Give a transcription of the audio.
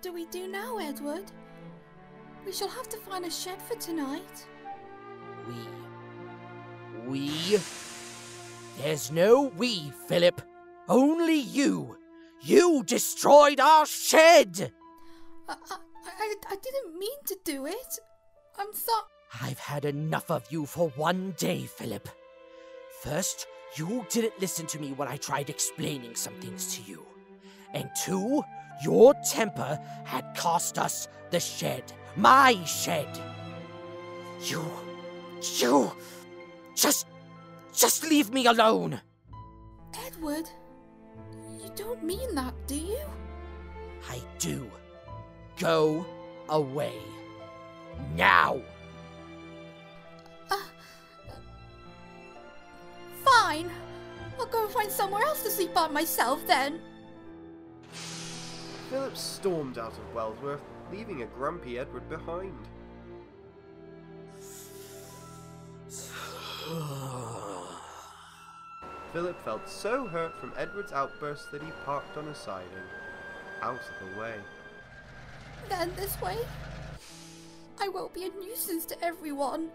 do we do now, Edward? We shall have to find a shed for tonight. We? There's no we, Philip. Only you. You destroyed our shed! I didn't mean to do it. I'm sorry. I've had enough of you for one day, Philip. First, you didn't listen to me when I tried explaining some things to you. And two, your temper had cost us the shed. My shed. You... Just leave me alone. Edward, you don't mean that, do you? I do. Go away. Now. Fine. I'll go and find somewhere else to sleep by myself then. Philip stormed out of Wellsworth, leaving a grumpy Edward behind. Philip felt so hurt from Edward's outburst that he parked on a siding, out of the way. Then this way, I won't be a nuisance to everyone.